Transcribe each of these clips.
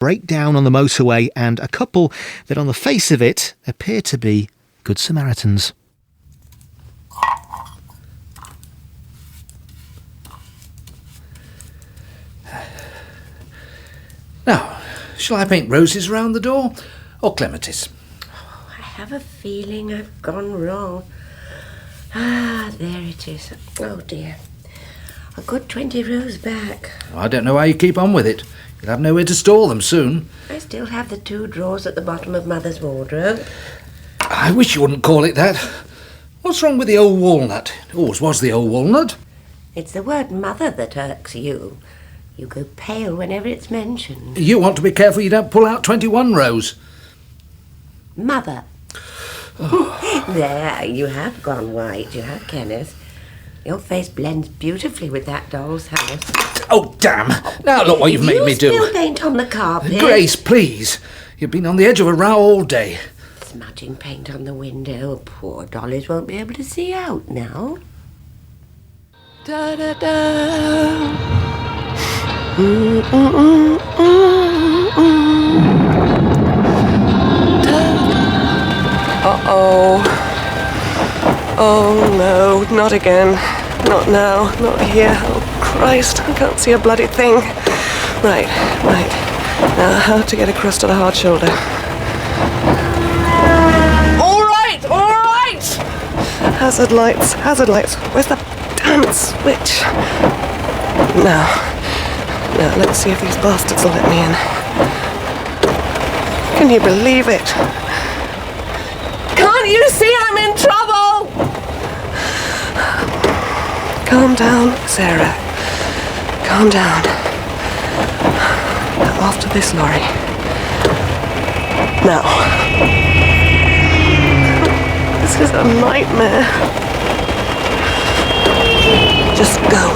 break down on the motorway, and a couple that on the face of it appear to be Good Samaritans. Now, shall I paint roses round the door, or clematis? I have a feeling I've gone wrong. Ah, there it is. Oh dear. A good 20 rows back. I don't know how you keep on with it. You'll have nowhere to store them soon. I still have the 2 drawers at the bottom of Mother's wardrobe. I wish you wouldn't call it that. What's wrong with the old walnut? It always was the old walnut. It's the word mother that irks you. You go pale whenever it's mentioned. You want to be careful you don't pull out 21 rows. Mother. Oh. There, you have gone white, you have, Kenneth. Your face blends beautifully with that doll's house. Oh, damn! Now look what you've made me do. You spill paint on the carpet. Grace, please. You've been on the edge of a row all day. Smudging paint on the window. Poor dollies won't be able to see out now. Da-da-da. Uh-oh. Oh, no, not again. Not now, not here. Oh, Christ, I can't see a bloody thing. Right. Now, how to get across to the hard shoulder. All right! Hazard lights. Where's the damn switch? Now, let's see if these bastards will let me in. Can you believe it? Can't you see I'm in trouble? Calm down, Sarah. Calm down. Now, after this lorry. Now. This is a nightmare. Just go.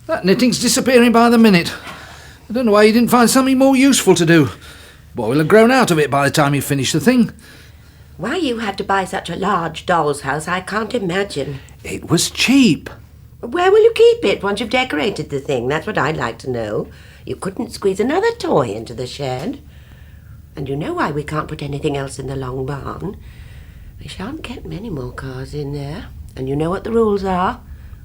That knitting's disappearing by the minute. I don't know why you didn't find something more useful to do. Boy will have grown out of it by the time you finish the thing. Why you had to buy such a large doll's house, I can't imagine. It was cheap. Where will you keep it once you've decorated the thing? That's what I'd like to know. You couldn't squeeze another toy into the shed. And you know why we can't put anything else in the long barn. We shan't get many more cars in there. And you know what the rules are.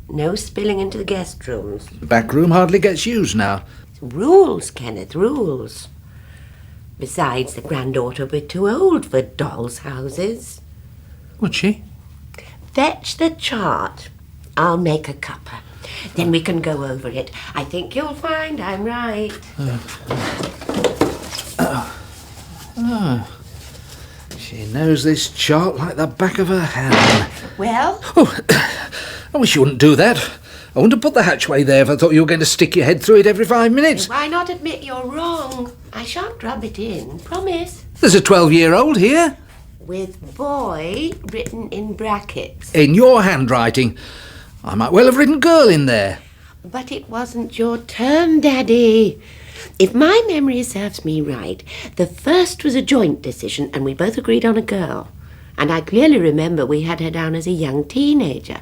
No spilling into the guest rooms. The back room hardly gets used now. Rules, Kenneth, rules. Besides, the granddaughter will be too old for dolls' houses. Would she? Fetch the chart. I'll make a cuppa. Then we can go over it. I think you'll find I'm right. She knows this chart like the back of her hand. Well? Oh, I wish you wouldn't do that. I wouldn't have put the hatchway there if I thought you were going to stick your head through it every 5 minutes. Why not admit you're wrong? I shan't rub it in, promise. There's a 12-year-old here. With boy written in brackets. In your handwriting. I might well have written girl in there. But it wasn't your turn, Daddy. If my memory serves me right, the first was a joint decision and we both agreed on a girl. And I clearly remember we had her down as a young teenager.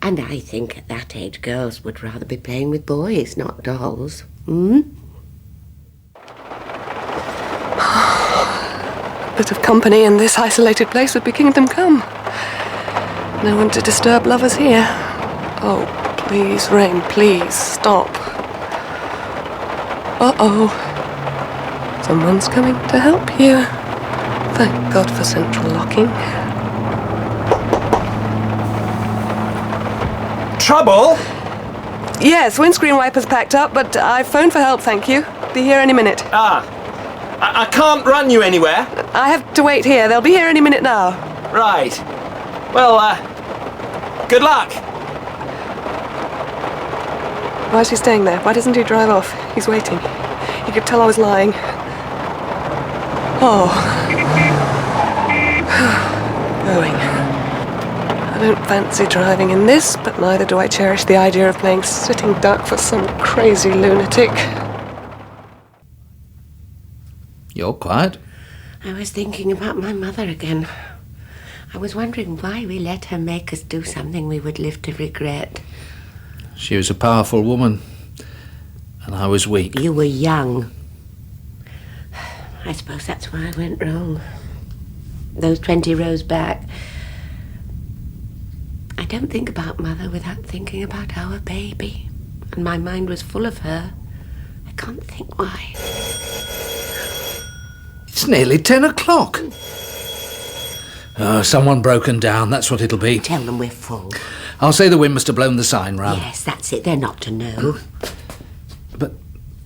And I think at that age girls would rather be playing with boys, not dolls. A bit of company in this isolated place would be kingdom come. No one to disturb lovers here. Oh, please, rain, please, stop. Uh-oh. Someone's coming to help you. Thank God for central locking. Trouble? Yes, windscreen wipers packed up, but I phoned for help, thank you. Be here any minute. I can't run you anywhere. I have to wait here. They'll be here any minute now. Right. Well, good luck. Why is he staying there? Why doesn't he drive off? He's waiting. He could tell I was lying. Oh. Going. I don't fancy driving in this, but neither do I cherish the idea of playing sitting duck for some crazy lunatic. You're quiet. I was thinking about my mother again. I was wondering why we let her make us do something we would live to regret. She was a powerful woman, and I was weak. You were young. I suppose that's why I went wrong. Those 20 rows back. I don't think about Mother without thinking about our baby. And my mind was full of her. I can't think why. It's nearly 10 o'clock. Oh, someone broken down, that's what it'll be. Tell them we're full. I'll say the wind must have blown the sign round. Yes, that's it. They're not to know. But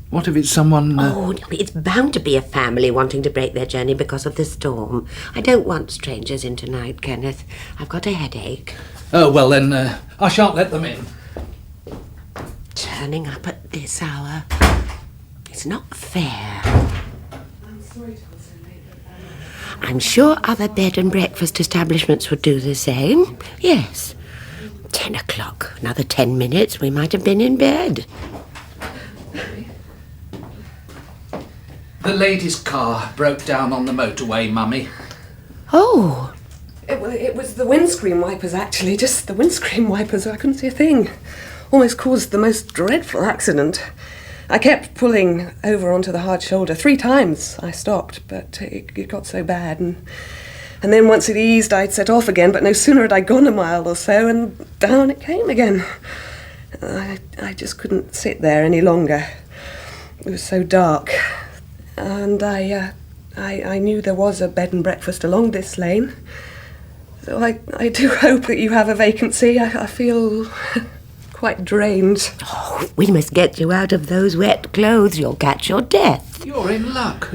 what if it's someone... Oh, it's bound to be a family wanting to break their journey because of the storm. I don't want strangers in tonight, Kenneth. I've got a headache. Oh, well then, I shan't let them in. Turning up at this hour. It's not fair. I'm sure other bed and breakfast establishments would do the same. Yes. 10 o'clock. Another 10 minutes, we might have been in bed. The lady's car broke down on the motorway, Mummy. Oh. It was the windscreen wipers, actually. Just the windscreen wipers. I couldn't see a thing. Almost caused the most dreadful accident. I kept pulling over onto the hard shoulder. 3 times I stopped, but it got so bad. And then once it eased, I'd set off again, but no sooner had I gone a mile or so, and down it came again. I just couldn't sit there any longer. It was so dark. And I knew there was a bed and breakfast along this lane. So I do hope that you have a vacancy. I feel quite drained. Oh, we must get you out of those wet clothes. You'll catch your death. You're in luck.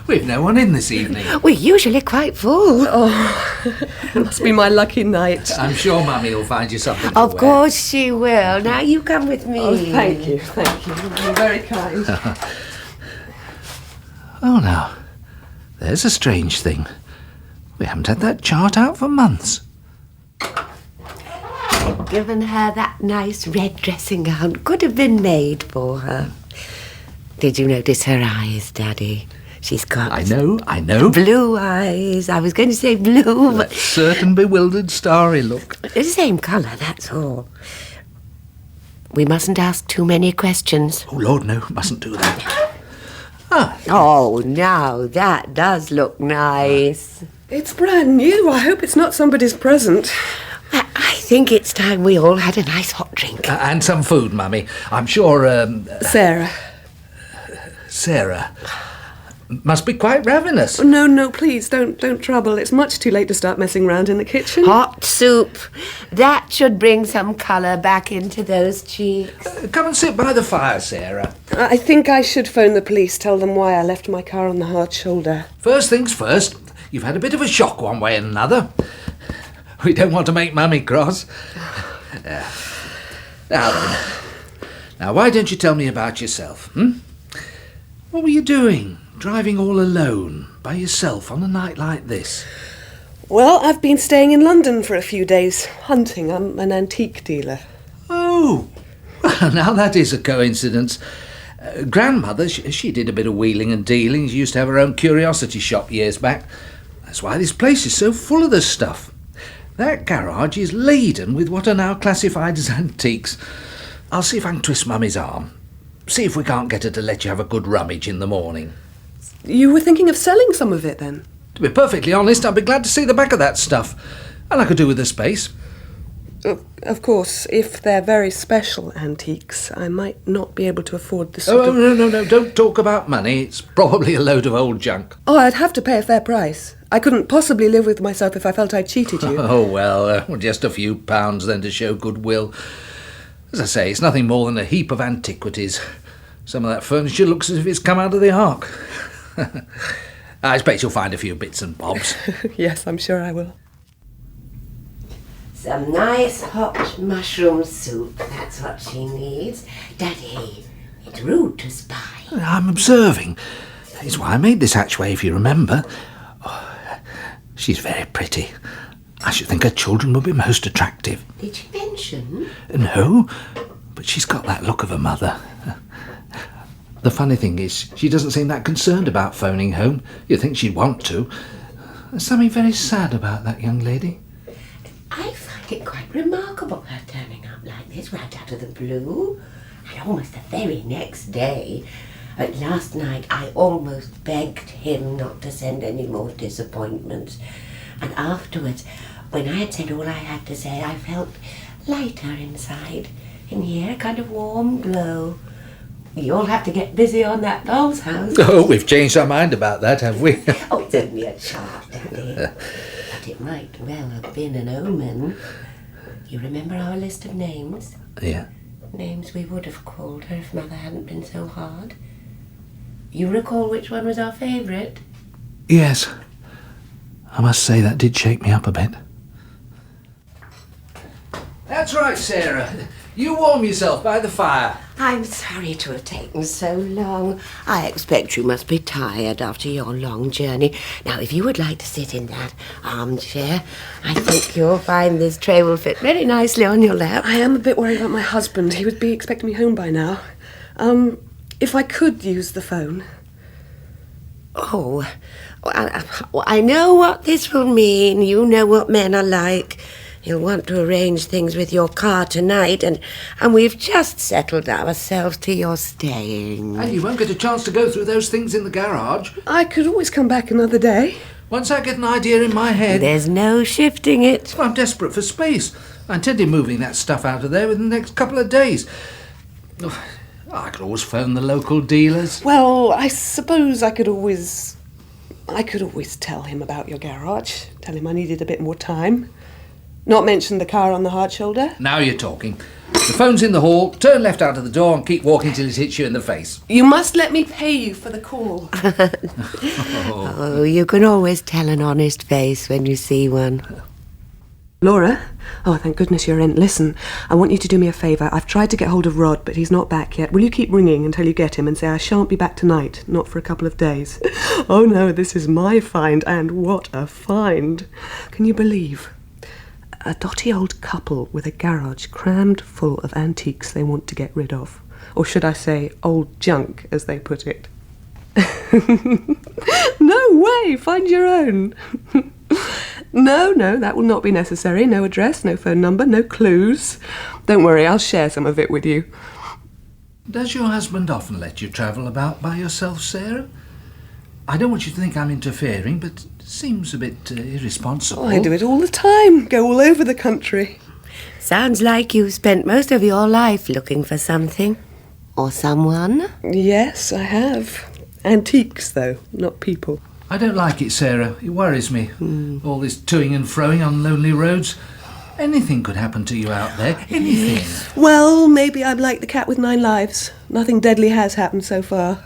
We've no one in this evening. We're usually quite full. Oh, it must be my lucky night. I'm sure Mummy will find you something to Of wear. course she will. Now you come with me. Oh, thank you. You're very kind. Oh, now, there's a strange thing. We haven't had that chart out for months. I've given her that nice red dressing gown. Could have been made for her. Did you notice her eyes, Daddy? She's got... I know. Blue eyes. I was going to say blue, That but... certain bewildered, starry look. The same colour, that's all. We mustn't ask too many questions. Oh, Lord, no, mustn't do that. Ah, Oh, now that does look nice. It's brand new. I hope it's not somebody's present. I think it's time we all had a nice hot drink. and some food, Mummy. I'm sure, Sarah must be quite ravenous. No, please, don't trouble. It's much too late to start messing around in the kitchen. Hot soup. That should bring some colour back into those cheeks. Come and sit by the fire, Sarah. I think I should phone the police, tell them why I left my car on the hard shoulder. First things first, you've had a bit of a shock one way and another. We don't want to make Mummy cross. Now then. Now, why don't you tell me about yourself, What were you doing, driving all alone, by yourself, on a night like this? Well, I've been staying in London for a few days, hunting. I'm an antique dealer. Oh, well, now that is a coincidence. Grandmother, she did a bit of wheeling and dealing. She used to have her own curiosity shop years back. That's why this place is so full of this stuff. That garage is laden with what are now classified as antiques. I'll see if I can twist Mummy's arm. See if we can't get her to let you have a good rummage in the morning. You were thinking of selling some of it, then? To be perfectly honest, I'd be glad to see the back of that stuff. And I could do with the space. Of course, if they're very special antiques, I might not be able to afford the sort Oh, of... no, don't talk about money. It's probably a load of old junk. Oh, I'd have to pay a fair price. I couldn't possibly live with myself if I felt I'd cheated you. Oh, well, just a few pounds then to show goodwill. As I say, it's nothing more than a heap of antiquities. Some of that furniture looks as if it's come out of the ark. I expect you'll find a few bits and bobs. Yes, I'm sure I will. Some nice hot mushroom soup. That's what she needs. Daddy, it's rude to spy. I'm observing. It's why I made this hatchway, if you remember. Oh, she's very pretty. I should think her children would be most attractive. Did she mention? No, but she's got that look of a mother. The funny thing is, she doesn't seem that concerned about phoning home. You'd think she'd want to. There's something very sad about that young lady. I find it quite remarkable, her turning up like this, right out of the blue. And almost the very next day. But last night I almost begged him not to send any more disappointments. And afterwards, when I had said all I had to say, I felt lighter inside. In here, a kind of warm glow. You'll have to get busy on that doll's house. Oh, we've changed our mind about that, have we? Oh, it's only a chart, Daddy. But it might well have been an omen. You remember our list of names? Yeah. Names we would have called her if Mother hadn't been so hard. You recall which one was our favourite? Yes. I must say that did shake me up a bit. That's right, Sarah. You warm yourself by the fire. I'm sorry to have taken so long. I expect you must be tired after your long journey. Now, if you would like to sit in that armchair, I think you'll find this tray will fit very nicely on your lap. I am a bit worried about my husband. He would be expecting me home by now. If I could use the phone. Oh, I know what this will mean. You know what men are like. You'll want to arrange things with your car tonight, and we've just settled ourselves to your staying. And you won't get a chance to go through those things in the garage. I could always come back another day. Once I get an idea in my head... There's no shifting it. I'm desperate for space. I intended moving that stuff out of there within the next couple of days. I could always phone the local dealers. Well, I suppose I could always tell him about your garage. Tell him I needed a bit more time. Not mention the car on the hard shoulder. Now you're talking. The phone's in the hall. Turn left out of the door and keep walking till it hits you in the face. You must let me pay you for the call. Oh, you can always tell an honest face when you see one. Laura? Oh, thank goodness you're in. Listen, I want you to do me a favour. I've tried to get hold of Rod, but he's not back yet. Will you keep ringing until you get him and say I shan't be back tonight, not for a couple of days? Oh no, this is my find, and what a find. Can you believe? A dotty old couple with a garage crammed full of antiques they want to get rid of. Or should I say, old junk, as they put it. No way! Find your own. No, that will not be necessary. No address, no phone number, no clues. Don't worry, I'll share some of it with you. Does your husband often let you travel about by yourself, Sarah? I don't want you to think I'm interfering, but it seems a bit irresponsible. I do it all the time. Go all over the country. Sounds like you've spent most of your life looking for something. Or someone. Yes, I have. Antiques, though, not people. I don't like it, Sarah. It worries me. All this toing and froing on lonely roads. Anything could happen to you out there. Anything. Well, maybe I'm like the cat with 9 lives. Nothing deadly has happened so far.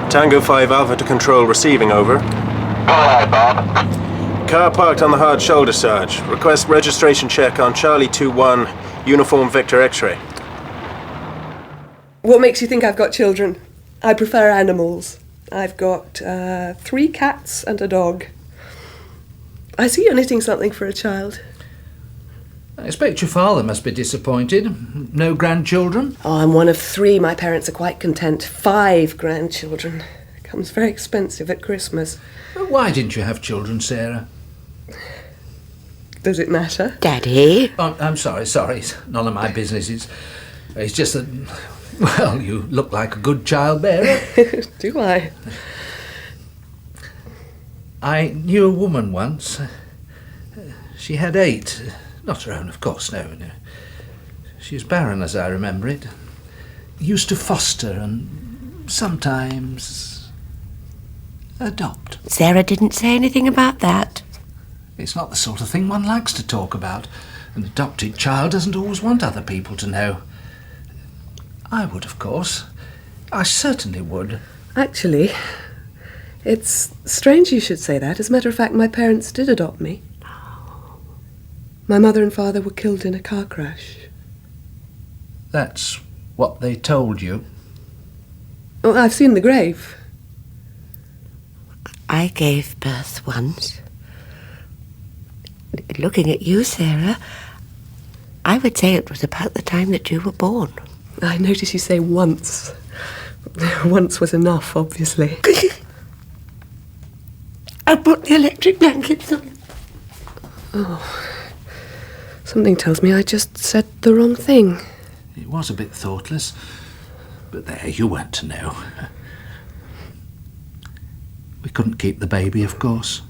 Tango 5 Alpha to control, receiving, over. Go ahead, Bob. Car parked on the hard shoulder, Sarge. Request registration check on Charlie 21, Uniform Victor X-ray. What makes you think I've got children? I prefer animals. I've got 3 cats and a dog. I see you're knitting something for a child. I expect your father must be disappointed. No grandchildren? Oh, I'm one of 3. My parents are quite content. 5 grandchildren. It comes very expensive at Christmas. Why didn't you have children, Sarah? Does it matter? Daddy? Oh, I'm sorry. It's none of my business. It's just that, well, you look like a good childbearer. Do I? I knew a woman once. She had 8. Not her own, of course, no. She was barren, as I remember it. Used to foster and sometimes adopt. Sarah didn't say anything about that. It's not the sort of thing one likes to talk about. An adopted child doesn't always want other people to know. I would, of course. I certainly would. Actually, it's strange you should say that. As a matter of fact, my parents did adopt me. My mother and father were killed in a car crash. That's what they told you? Oh, I've seen the grave. I gave birth once. Looking at you, Sarah, I would say it was about the time that you were born. I notice you say once. Once was enough, obviously. I'll put the electric blankets on. Something tells me I just said the wrong thing. It was a bit thoughtless, but there, you weren't to know. We couldn't keep the baby, of course,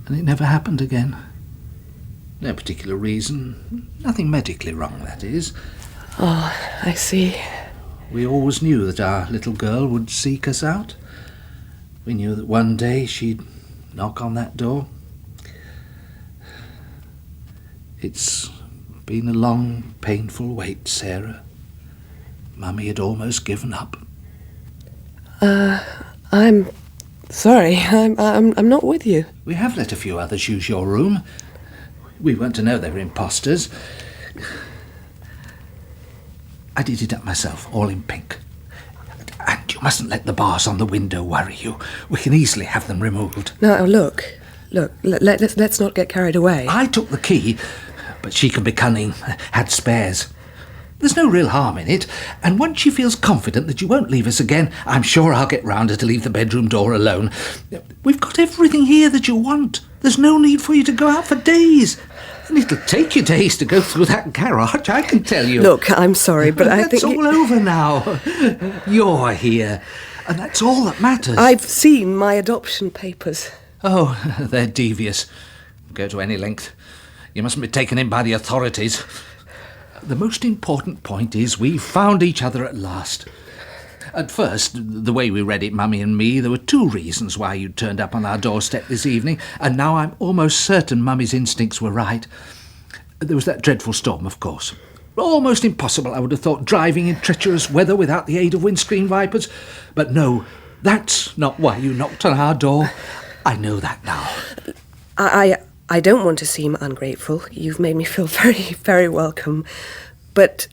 and it never happened again. No particular reason. Nothing medically wrong, that is. Oh, I see. We always knew that our little girl would seek us out. We knew that one day she'd knock on that door. It's been a long, painful wait, Sarah. Mummy had almost given up. I'm sorry. I'm not with you. We have let a few others use your room. We weren't to know they were imposters. I did it up myself, all in pink. And you mustn't let the bars on the window worry you. We can easily have them removed. Now, look, let's not get carried away. I took the key, but she can be cunning, had spares. There's no real harm in it, and once she feels confident that you won't leave us again, I'm sure I'll get round her to leave the bedroom door alone. We've got everything here that you want. There's no need for you to go out for days. And it'll take you days to go through that garage, I can tell you. Look, I'm sorry, but I think... It's all over now. You're here, and that's all that matters. I've seen my adoption papers. Oh, they're devious. Go to any length. You mustn't be taken in by the authorities. The most important point is we've found each other at last. At first, the way we read it, Mummy and me, there were 2 reasons why you'd turned up on our doorstep this evening, and now I'm almost certain Mummy's instincts were right. There was that dreadful storm, of course. Almost impossible, I would have thought, driving in treacherous weather without the aid of windscreen wipers. But no, that's not why you knocked on our door. I know that now. I don't want to seem ungrateful. You've made me feel very, very welcome. But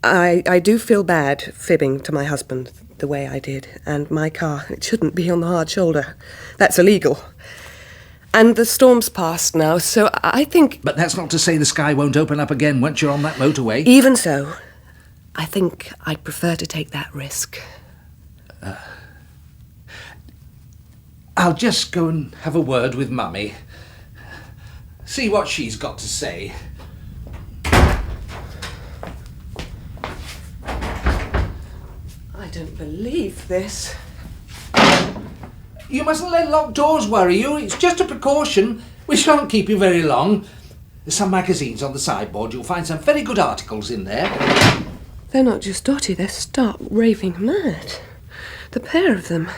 I do feel bad fibbing to my husband the way I did. And my car, it shouldn't be on the hard shoulder. That's illegal. And the storm's passed now, so I think... But that's not to say the sky won't open up again once you're on that motorway. Even so, I think I'd prefer to take that risk. I'll just go and have a word with Mummy. See what she's got to say. I don't believe this. You mustn't let locked doors worry you. It's just a precaution. We shan't keep you very long. There's some magazines on the sideboard. You'll find some very good articles in there. They're not just dotty, they're stark raving mad. The pair of them.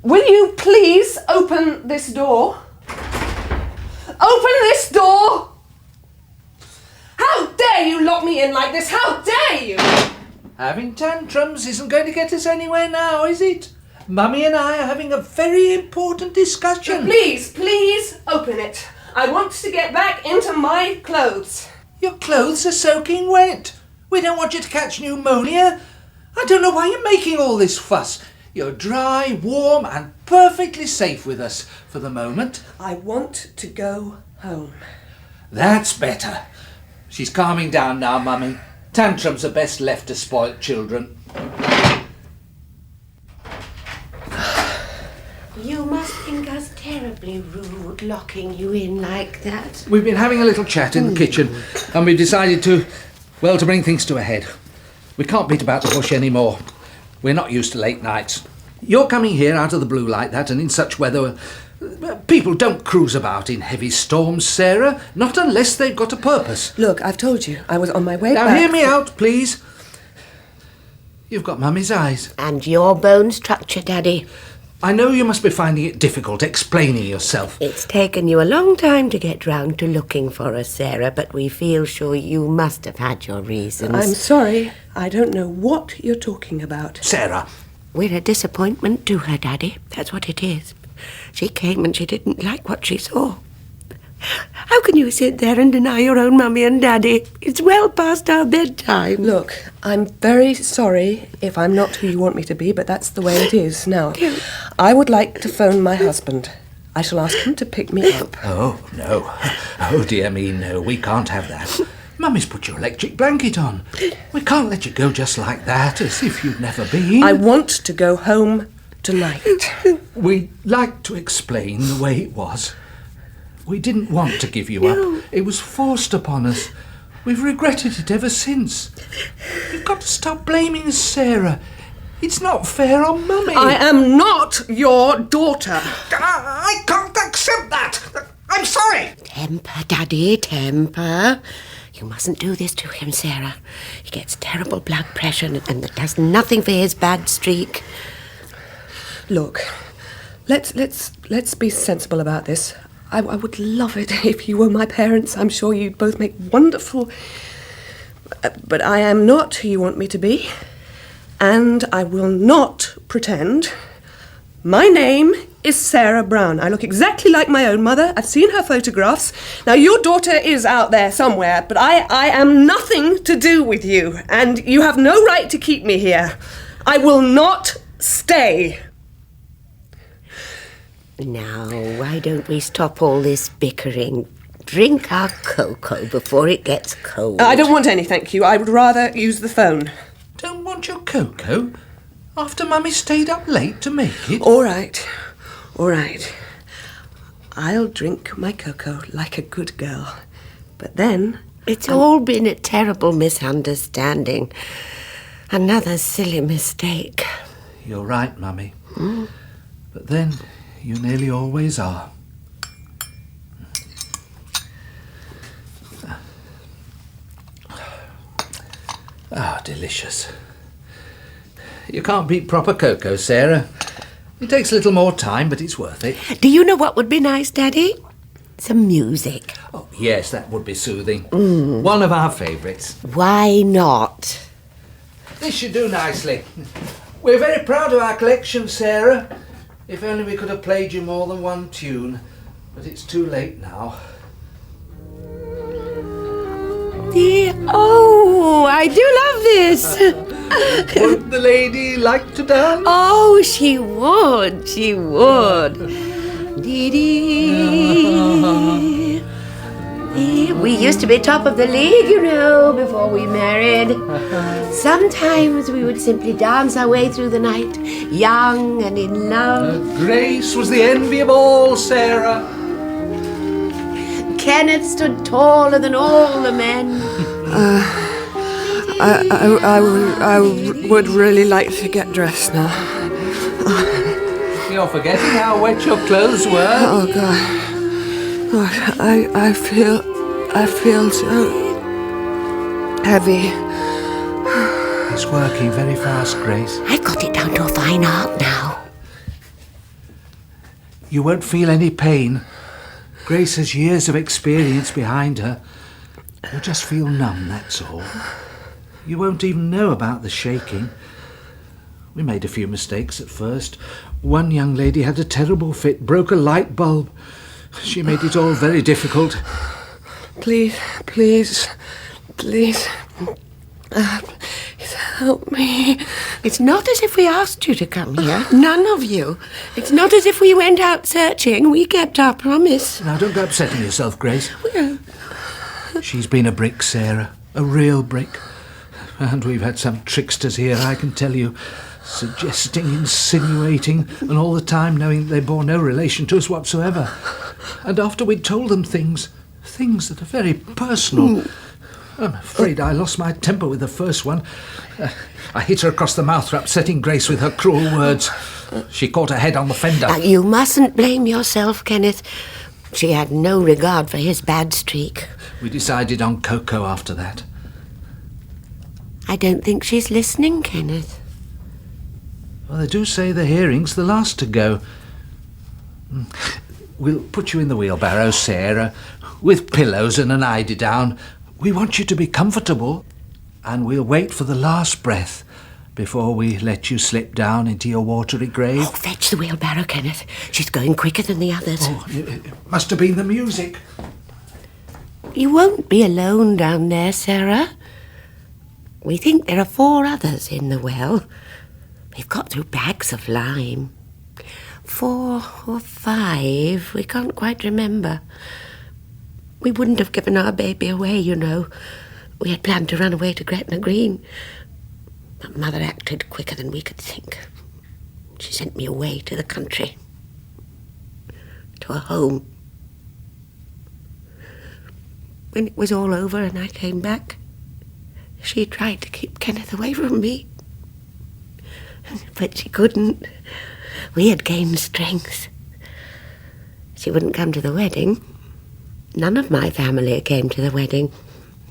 Will you please open this door? Open this door! How dare you lock me in like this? How dare you? Having tantrums isn't going to get us anywhere now, is it? Mummy and I are having a very important discussion. Please open it. I want to get back into my clothes. Your clothes are soaking wet. We don't want you to catch pneumonia. I don't know why you're making all this fuss. You're dry, warm, and perfectly safe with us for the moment. I want to go home. That's better. She's calming down now, Mummy. Tantrums are best left to spoilt children. You must think us terribly rude, locking you in like that. We've been having a little chat in the kitchen, and we've decided to bring things to a head. We can't beat about the bush anymore. We're not used to late nights. You're coming here out of the blue like that, and in such weather... People don't cruise about in heavy storms, Sarah, not unless they've got a purpose. Look, I've told you, I was on my way back. Now hear me out, please. You've got Mummy's eyes. And your bone structure, Daddy. I know you must be finding it difficult explaining yourself. It's taken you a long time to get round to looking for us, Sarah, but we feel sure you must have had your reasons. I'm sorry, I don't know what you're talking about. Sarah. We're a disappointment to her, Daddy. That's what it is. She came and she didn't like what she saw. How can you sit there and deny your own Mummy and Daddy? It's well past our bedtime. Look, I'm very sorry if I'm not who you want me to be, but that's the way it is now. I would like to phone my husband. I shall ask him to pick me up. Oh, no. Oh, dear me, no. We can't have that. Mummy's put your electric blanket on. We can't let you go just like that, as if you'd never been. I want to go home tonight. We'd like to explain the way it was. We didn't want to give you up. It was forced upon us. We've regretted it ever since. You've got to stop blaming Sarah. It's not fair on Mummy. I am not your daughter. I can't accept that. I'm sorry. Temper, Daddy, temper. You mustn't do this to him, Sarah. He gets terrible blood pressure and that does nothing for his bad streak. Look, let's be sensible about this. I would love it if you were my parents. I'm sure you'd both make wonderful... But I am not who you want me to be. And I will not pretend. My name is Sarah Brown. I look exactly like my own mother. I've seen her photographs. Now, your daughter is out there somewhere, but I am nothing to do with you. And you have no right to keep me here. I will not stay. Now, why don't we stop all this bickering? Drink our cocoa before it gets cold. I don't want any, thank you. I would rather use the phone. Don't want your cocoa? After Mummy stayed up late to make it? All right. I'll drink my cocoa like a good girl. But then... It's all been a terrible misunderstanding. Another silly mistake. You're right, Mummy. But then... You nearly always are. Ah, delicious. You can't beat proper cocoa, Sarah. It takes a little more time, but it's worth it. Do you know what would be nice, Daddy? Some music. Oh, yes, that would be soothing. One of our favourites. Why not? This should do nicely. We're very proud of our collection, Sarah. If only we could have played you more than one tune. But it's too late now. Oh, I do love this. Would the lady like to dance? Oh, she would. She would. Dee-dee. We used to be top of the league, you know, before we married. Sometimes we would simply dance our way through the night, young and in love. Grace was the envy of all, Sarah. Kenneth stood taller than all the men. I would really like to get dressed now. You're forgetting how wet your clothes were. Oh, God. God, I feel so heavy. It's working very fast, Grace. I've got it down to a fine art now. You won't feel any pain. Grace has years of experience behind her. You'll just feel numb, that's all. You won't even know about the shaking. We made a few mistakes at first. One young lady had a terrible fit, broke a light bulb. She made it all very difficult. Please, help me. It's not as if we asked you to come here. None of you. It's not as if we went out searching. We kept our promise. Now, don't go upsetting yourself, Grace. She's been a brick, Sarah. A real brick. And we've had some tricksters here, I can tell you. Suggesting, insinuating, and all the time knowing they bore no relation to us whatsoever. And after we'd told them things that are very personal. I'm afraid I lost my temper with the first one. I hit her across the mouth for upsetting Grace with her cruel words. She caught her head on the fender. Now, you mustn't blame yourself, Kenneth. She had no regard for his bad streak. We decided on cocoa after that. I don't think she's listening, Kenneth. Well, they do say the hearing's the last to go. We'll put you in the wheelbarrow, Sarah, with pillows and an eiderdown. We want you to be comfortable, and we'll wait for the last breath before we let you slip down into your watery grave. Oh, fetch the wheelbarrow, Kenneth. She's going quicker than the others. Oh, it must have been the music. You won't be alone down there, Sarah. We think there are 4 others in the well. They've got through bags of lime. 4 or 5, we can't quite remember. We wouldn't have given our baby away, you know. We had planned to run away to Gretna Green. But Mother acted quicker than we could think. She sent me away to the country, to a home. When it was all over and I came back, she tried to keep Kenneth away from me. But she couldn't. We had gained strength. She wouldn't come to the wedding. None of my family came to the wedding.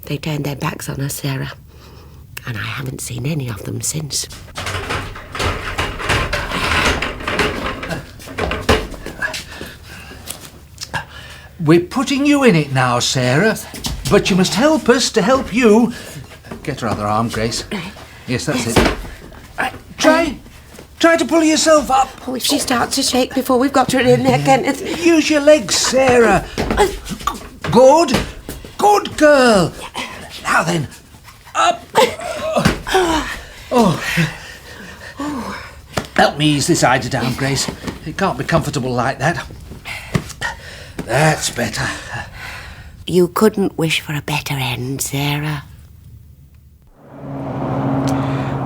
They turned their backs on us, Sarah. And I haven't seen any of them since. We're putting you in it now, Sarah. But you must help us to help you. Get her other arm, Grace. Yes, that's it. Try to pull yourself up. Oh, if she starts to shake before we've got her in there, Kenneth. Use your legs, Sarah. Good girl. Now then, up. Help me ease this eider down, Grace. It can't be comfortable like that. That's better. You couldn't wish for a better end, Sarah.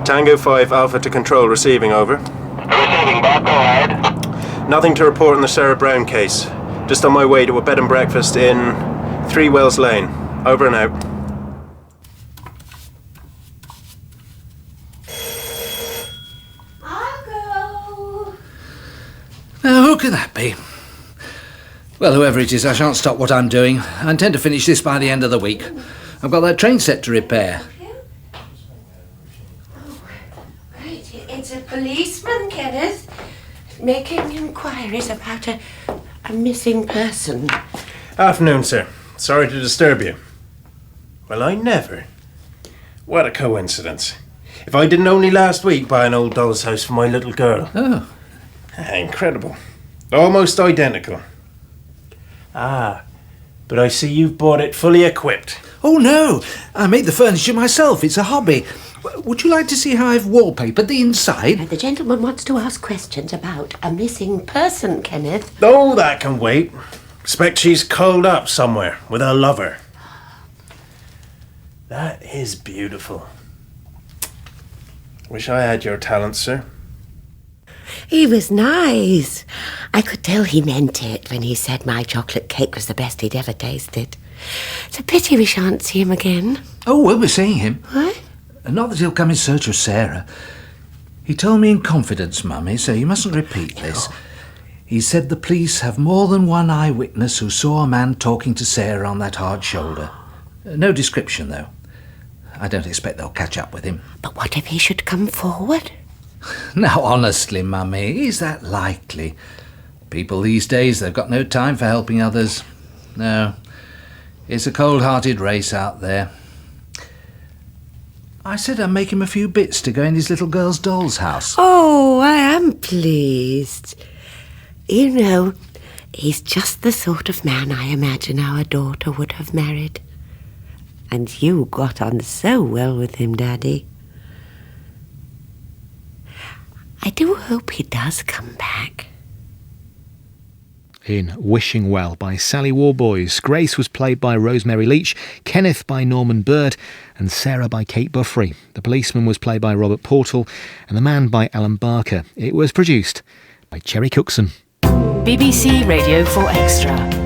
Tango 5 Alpha to control, receiving, over. Receiving, Bob, go ahead. Nothing to report in the Sarah Brown case. Just on my way to a bed and breakfast in 3 Wells Lane. Over and out. I'll go. Now, who can that be? Well, whoever it is, I shan't stop what I'm doing. I intend to finish this by the end of the week. I've got that train set to repair. Right, it's a policeman, Kenneth, making inquiries about a missing person. Afternoon, sir. Sorry to disturb you. Well, I never. What a coincidence. If I didn't only last week buy an old doll's house for my little girl. Oh. Incredible. Almost identical. Ah, but I see you've bought it fully equipped. Oh, no. I made the furniture myself. It's a hobby. Would you like to see how I've wallpapered the inside? The gentleman wants to ask questions about a missing person, Kenneth. Oh, that can wait. Expect she's curled up somewhere with her lover. That is beautiful. Wish I had your talent, sir. He was nice. I could tell he meant it when he said my chocolate cake was the best he'd ever tasted. It's a pity we shan't see him again. Oh, we'll be seeing him. What? Not that he'll come in search of Sarah. He told me in confidence, Mummy, so you mustn't repeat this. He said the police have more than one eyewitness who saw a man talking to Sarah on that hard shoulder. No description, though. I don't expect they'll catch up with him. But what if he should come forward? Now, honestly, Mummy, is that likely? People these days, they've got no time for helping others. No, it's a cold-hearted race out there. I said I'd make him a few bits to go in his little girl's doll's house. Oh, I am pleased. You know, he's just the sort of man I imagine our daughter would have married. And you got on so well with him, Daddy. I do hope he does come back. In Wishing Well by Sally Worboyes, Grace was played by Rosemary Leach, Kenneth by Norman Bird and Sarah by Kate Buffery. The policeman was played by Robert Portal and the man by Alan Barker. It was produced by Cherry Cookson. BBC Radio 4 Extra.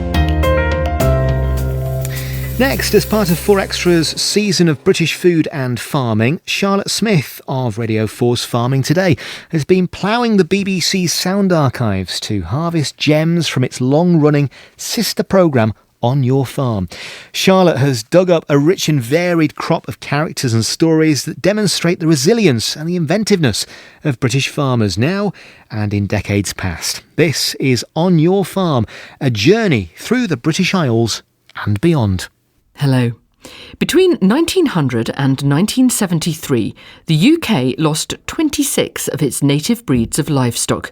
Next, as part of 4 Extra's season of British food and farming, Charlotte Smith of Radio 4's Farming Today has been ploughing the BBC's sound archives to harvest gems from its long-running sister programme On Your Farm. Charlotte has dug up a rich and varied crop of characters and stories that demonstrate the resilience and the inventiveness of British farmers now and in decades past. This is On Your Farm, a journey through the British Isles and beyond. Hello. Between 1900 and 1973, the UK lost 26 of its native breeds of livestock.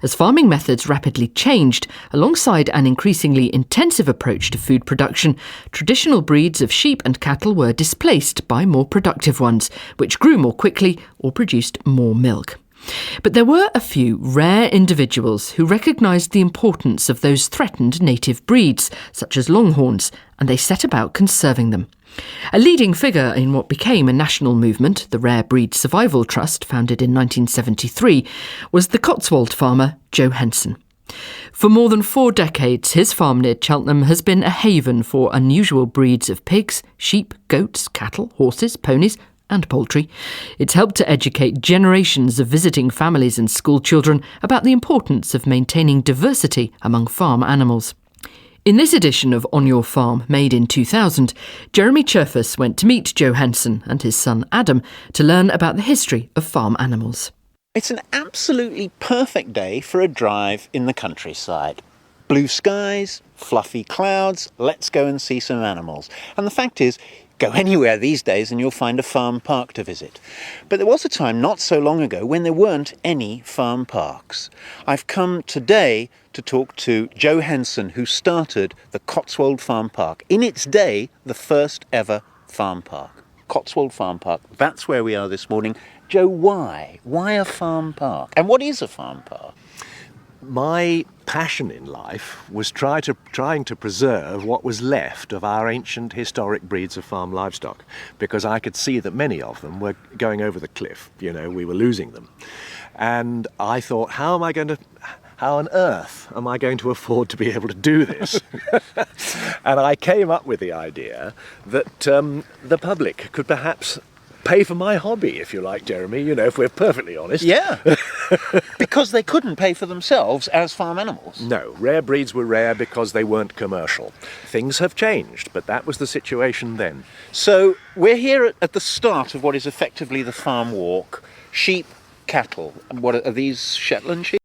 As farming methods rapidly changed, alongside an increasingly intensive approach to food production, traditional breeds of sheep and cattle were displaced by more productive ones, which grew more quickly or produced more milk. But there were a few rare individuals who recognised the importance of those threatened native breeds, such as longhorns, and they set about conserving them. A leading figure in what became a national movement, the Rare Breed Survival Trust, founded in 1973, was the Cotswold farmer Joe Henson. For more than 4 decades, his farm near Cheltenham has been a haven for unusual breeds of pigs, sheep, goats, cattle, horses, ponies and poultry. It's helped to educate generations of visiting families and school children about the importance of maintaining diversity among farm animals. In this edition of On Your Farm, made in 2000, Jeremy Cherfus went to meet Joe Henson and his son Adam to learn about the history of farm animals. It's an absolutely perfect day for a drive in the countryside. Blue skies, fluffy clouds, let's go and see some animals. And the fact is, go anywhere these days and you'll find a farm park to visit. But there was a time not so long ago when there weren't any farm parks. I've come today to talk to Joe Henson, who started the Cotswold Farm Park. In its day, the first ever farm park. Cotswold Farm Park, that's where we are this morning. Joe, why? Why a farm park? And what is a farm park? My passion in life was trying to preserve what was left of our ancient historic breeds of farm livestock, because I could see that many of them were going over the cliff. We were losing them. And I thought, how on earth am I going to afford to be able to do this? And I came up with the idea that the public could perhaps pay for my hobby, if you like, Jeremy, if we're perfectly honest. Yeah, because they couldn't pay for themselves as farm animals. No, rare breeds were rare because they weren't commercial. Things have changed, but that was the situation then. So we're here at the start of what is effectively the farm walk. Sheep, cattle. What are these, Shetland sheep?